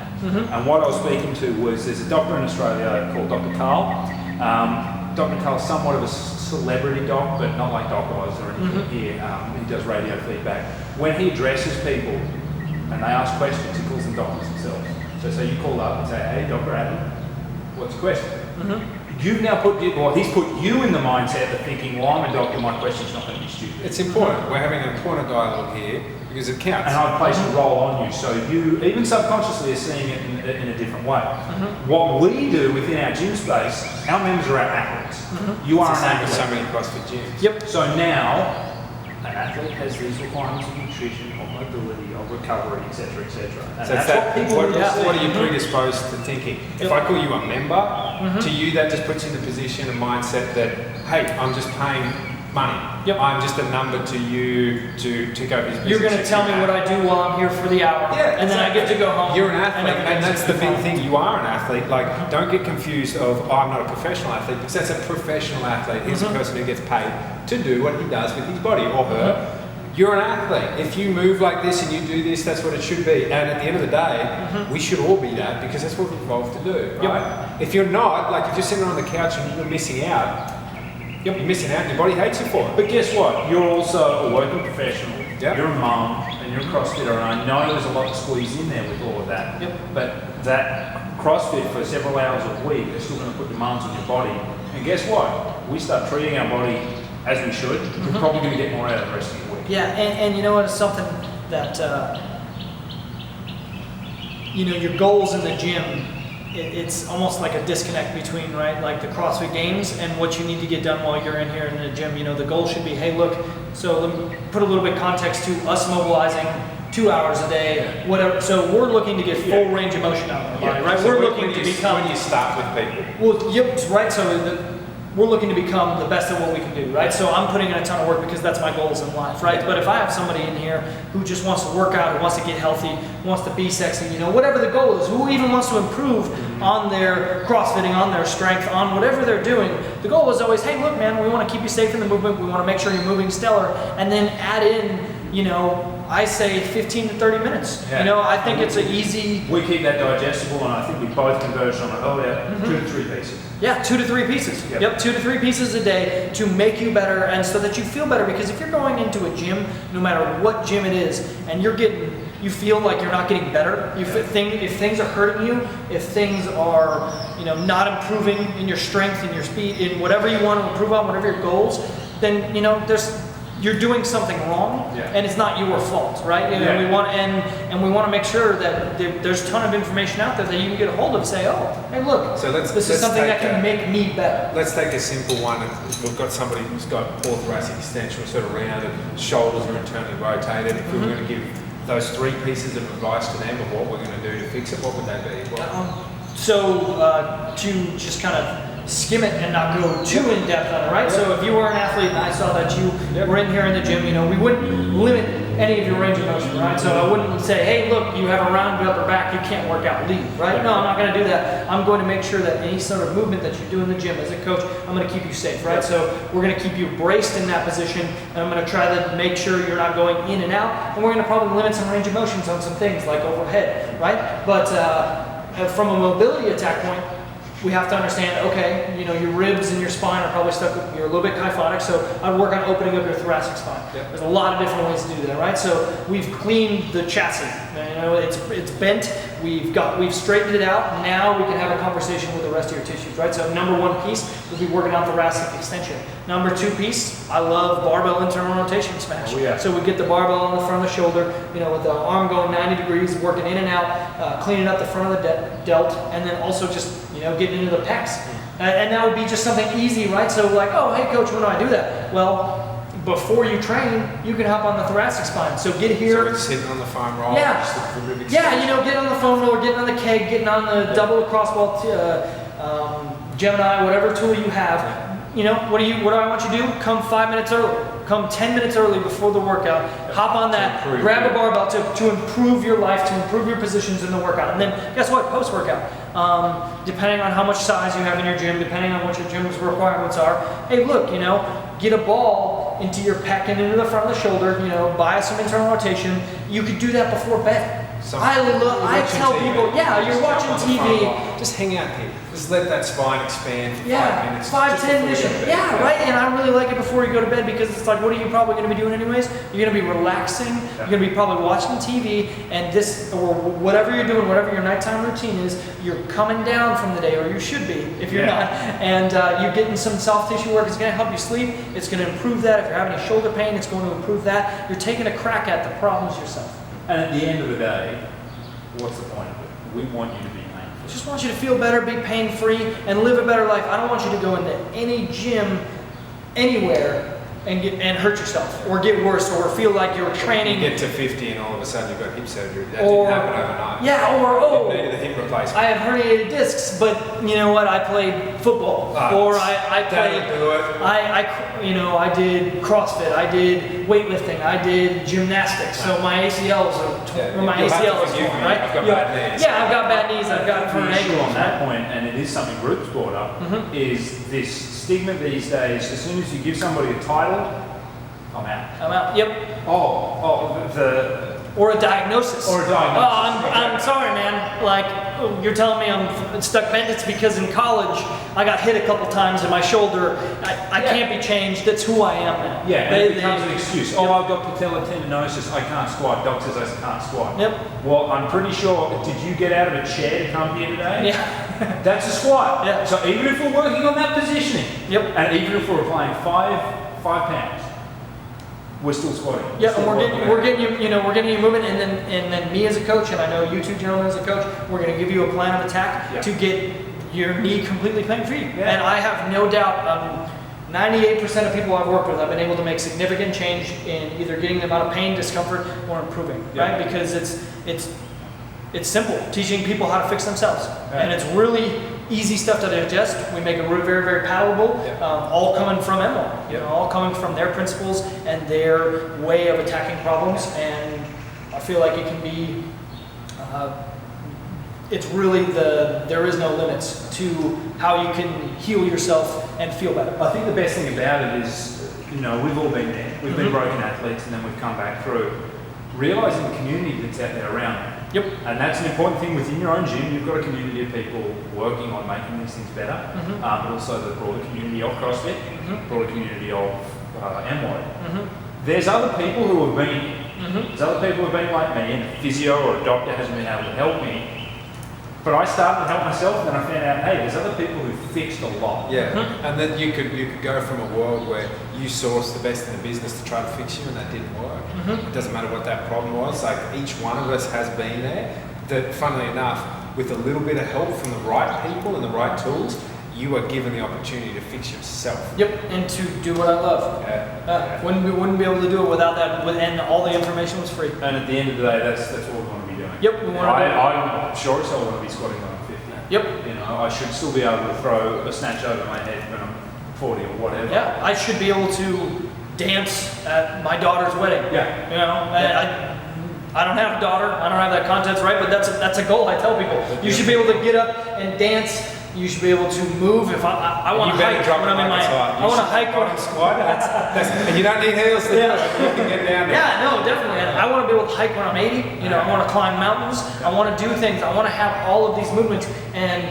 And what I was speaking to was there's a doctor in Australia called Dr. Carl. Dr. Carl's somewhat of a celebrity doc, but not like Doc Oz or anything here. He does radio feedback. When he addresses people and they ask questions, he calls them doctors themselves. So you call up and say, hey, Dr. Adam, what's your question? You've now he's put you in the mindset of thinking, well, I'm a doctor, my question's not going to be stupid. It's important. We're having an important dialogue here because it counts. And I've placed a role on you, so you, even subconsciously, are seeing it in a different way. What we do within our gym space, our members are our athletes. You are an athlete. so many CrossFit gyms. Yep. So now, an athlete has these requirements of nutrition, of mobility, of recovery, etc., etc. And So that's that, what people what are you predisposed to thinking? If I call you a member, to you that just puts you in the position and mindset that, hey, I'm just paying money. Yep. I'm just a number to you to go business. You're going to tell me what I do while I'm here for the hour, and then I get to go home. You're an athlete, and everything's that's the big fine. thing. You are an athlete. Like, don't get confused of, oh, I'm not a professional athlete, because that's a professional athlete. He's a person who gets paid to do what he does with his body, or her. You're an athlete. If you move like this and you do this, that's what it should be. And at the end of the day, we should all be that, because that's what we're evolved to do, right? If you're not, like if you're sitting on the couch and you're missing out, you're missing out and your body hates you for it. But guess what? You're also a working professional. Yep. You're a mum and you're a CrossFitter, and I know there's a lot to squeeze in there with all of that. But that CrossFit for several hours a week is still going to put demands on your body. And guess what? We start treating our body as we should. We're probably going to get more out of the rest of the week. Yeah, and you know what? It's something that your goals in the gym. It's almost like a disconnect between, right, like the CrossFit Games and what you need to get done while you're in here in the gym. The goal should be, hey, look, so let me put a little bit of context to us mobilizing 2 hours a day, whatever. So we're looking to get full range of motion out of our body, right? So we're looking to become. When you start with people. Well, yep, right. So we're looking to become the best at what we can do, right? So I'm putting in a ton of work because that's my goals in life, right? But if I have somebody in here who just wants to work out, who wants to get healthy, who wants to be sexy, whatever the goal is, who even wants to improve on their CrossFitting, on their strength, on whatever they're doing, the goal is always, hey, look, man, we want to keep you safe in the movement. We want to make sure you're moving stellar, and then add in, I say 15 to 30 minutes. Yeah. I think it's an easy. We keep that digestible, and I think we both converged on it earlier, 2 to 3 pieces. Yeah, 2 to 3 pieces. Yep. Yep, 2 to 3 pieces a day to make you better and so that you feel better. Because if you're going into a gym, no matter what gym it is, and you feel like you're not getting better, if things are hurting you, if things are, not improving in your strength, in your speed, in whatever you want to improve on, whatever your goals, then, you're doing something wrong, and it's not your fault, right? We want we want to make sure that there's a ton of information out there that you can get a hold of. Say, oh, hey, look, So this is something that can make me better. Let's take a simple one. We've got somebody who's got poor thoracic extension, sort of rounded, shoulders are internally rotated. If we were going to give those 3 pieces of advice to them of what we're going to do to fix it, what would they be? To just kind of skim it and not go too in depth on it, right? So if you were an athlete and I saw that you were in here in the gym, we wouldn't limit any of your range of motion, right? So I wouldn't say, hey, look, you have a round upper back, you can't work out, leave, right? No, I'm not going to do that. I'm going to make sure that any sort of movement that you do in the gym as a coach, I'm going to keep you safe, right? So we're going to keep you braced in that position, and I'm going to try to make sure you're not going in and out, and we're going to probably limit some range of motions on some things like overhead, right? But from a mobility attack point, we have to understand, okay, your ribs and your spine are probably stuck, you're a little bit kyphotic, so I'd work on opening up your thoracic spine. There's a lot of different ways to do that, right? So we've cleaned the chassis, it's bent, we've straightened it out, now we can have a conversation with the rest of your tissues, right? So number 1 piece, we'll be working on thoracic extension. Number 2 piece, I love barbell internal rotation smash. Oh, yeah. So we get the barbell on the front of the shoulder, with the arm going 90 degrees, working in and out, cleaning up the front of the delt, and then also just, getting into the pecs. And that would be just something easy, right? So like, oh, hey coach, when do I do that? Well, before you train, you can hop on the thoracic spine. So get here. So it's sitting on the foam roll. Yeah. Just look for rib Yeah, extension. get on the foam roller, getting on the keg, getting on the double cross wall, Gemini, whatever tool you have. What do I want you to do? Come 5 minutes early. Come 10 minutes early before the workout. Hop on that, grab a barbell to improve your life, to improve your positions in the workout. And then guess what? Post-workout. Depending on how much size you have in your gym, depending on what your gym's requirements are, hey, look, get a ball into your pec and into the front of the shoulder, buy some internal rotation. You could do that before bed. I tell people, you're watching TV. Just hang out here. Just let that spine expand for 5 minutes. 5-10 minutes. Yeah, right. And I really like it before you go to bed because it's like, what are you probably going to be doing anyways? You're going to be relaxing. You're going to be probably watching TV, and this or whatever you're doing, whatever your nighttime routine is, you're coming down from the day, or you should be if you're not. And you're getting some soft tissue work. It's going to help you sleep. It's going to improve that. If you're having a shoulder pain, it's going to improve that. You're taking a crack at the problems yourself. And at the end of the day, what's the point of it? We want you to be pain-free. I just want you to feel better, be pain-free, and live a better life. I don't want you to go into any gym anywhere and hurt yourself, or get worse, or feel like you're training. You get to 50 and all of a sudden you've got hip surgery. That didn't happen overnight. Yeah, You needed a hip replacement. I have herniated discs, but you know what? I played football, or I played. I did CrossFit, I did weightlifting, I did gymnastics. So my ACLs are torn, right? I've got bad knees. Yeah, I've got bad knees. I've got The issue ankles. on that point, and it is something Ruth's brought up, is this stigma these days. As soon as you give somebody a title, I'm out. I'm out. Yep. Or a diagnosis. Or a diagnosis. Oh, I'm sorry, man. Like, you're telling me I'm stuck bent. It's because in college I got hit a couple times in my shoulder. I can't be changed. That's who I am now. Yeah, and it becomes an excuse. Oh, I've got patellar tendinosis. I can't squat. Doc says I can't squat. Yep. Well, I'm pretty sure. Did you get out of a chair to come here today? Yeah. That's a squat. Yeah. So even if we're working on that positioning, and even if we're applying five pounds, we're still squatting. Yeah, and we're getting you movement, and then me as a coach, and I know you two gentlemen as a coach, we're going to give you a plan of attack to get your knee completely pain-free. Yeah. And I have no doubt, 98% of people I've worked with, I've been able to make significant change in either getting them out of pain, discomfort, or improving, right? Because it's simple, teaching people how to fix themselves, and it's really easy stuff to digest. We make it very, very palatable, all coming from Emma, all coming from their principles and their way of attacking problems. And I feel like it can be, it's really there is no limits to how you can heal yourself and feel better. I think the best thing about it is, we've all been there. We've been broken athletes, and then we've come back through. Realizing the community that's out there around you. Yep. And that's an important thing within your own gym. You've got a community of people working on making these things better, but also the broader community of CrossFit, broader community of MY. There's other people who have been, there's other people who have been like me, and a physio or a doctor hasn't been able to help me. But I started to help myself, and then I found out, hey, there's other people who fixed a lot. Yeah, and then you could go from a world where you sourced the best in the business to try to fix you, and that didn't work. It doesn't matter what that problem was. Like, each one of us has been there. That, funnily enough, with a little bit of help from the right people and the right tools, you are given the opportunity to fix yourself. Yep, and to do what I love. Wouldn't be able to do it without that, and all the information was free. And at the end of the day, that's what we want to be doing. Yep, I'm sure as hell want to be squatting on 50. Yep. I should still be able to throw a snatch over my head when I'm 40 or whatever. Yeah, I should be able to dance at my daughter's wedding. Yeah. I don't have a daughter. I don't have that context, right? But that's a goal. I tell people you should be able to get up and dance. You should be able to move. If I want to hike when I'm in my, I want to hike when I'm squat. And you don't need heels to do it. You can get down there. Yeah, no, definitely. And I want to be able to hike when I'm 80. I want to climb mountains. I want to do things. I want to have all of these movements. And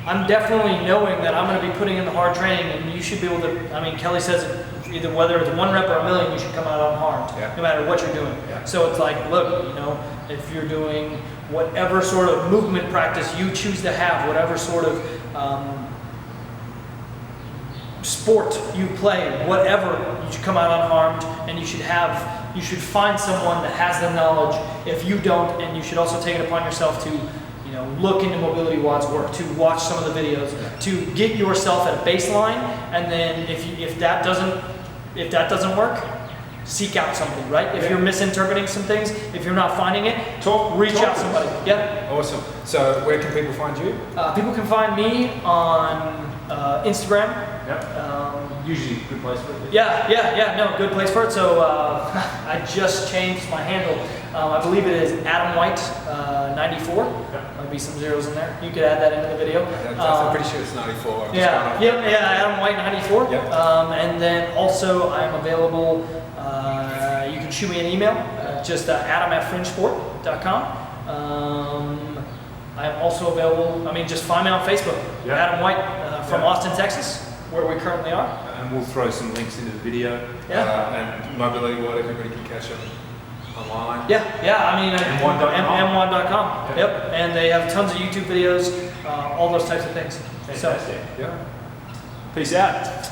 I'm definitely knowing that I'm going to be putting in the hard training. And you should be able to. I mean, Kelly says it. Either whether it's 1 rep or a million, you should come out unharmed, no matter what you're doing. So it's like, look, if you're doing whatever sort of movement practice you choose to have, whatever sort of sport you play, whatever, you should come out unharmed, and you should find someone that has the knowledge if you don't, and you should also take it upon yourself to look into Mobility WOD's work, to watch some of the videos, to get yourself at a baseline, and then if that doesn't work, seek out somebody, right? If you're misinterpreting some things, if you're not finding it, reach out to somebody. Yeah. Awesome. So where can people find you? People can find me on Instagram. Usually good place for it. No, good place for it. So I just changed my handle. I believe it is Adam White 94. There'll be some zeros in there. You could add that into the video. I'm pretty sure it's 94. Adam White 94. Yep. And then also I'm available. You can shoot me an email. Just adam@fringesport.com. I'm also available. Just find me on Facebook. Adam White from Austin, Texas, where we currently are. And we'll throw some links into the video. And Mobility WOD, everybody can catch them online. M1.com. Yep, and they have tons of YouTube videos, all those types of things. Fantastic. Yeah. Peace out.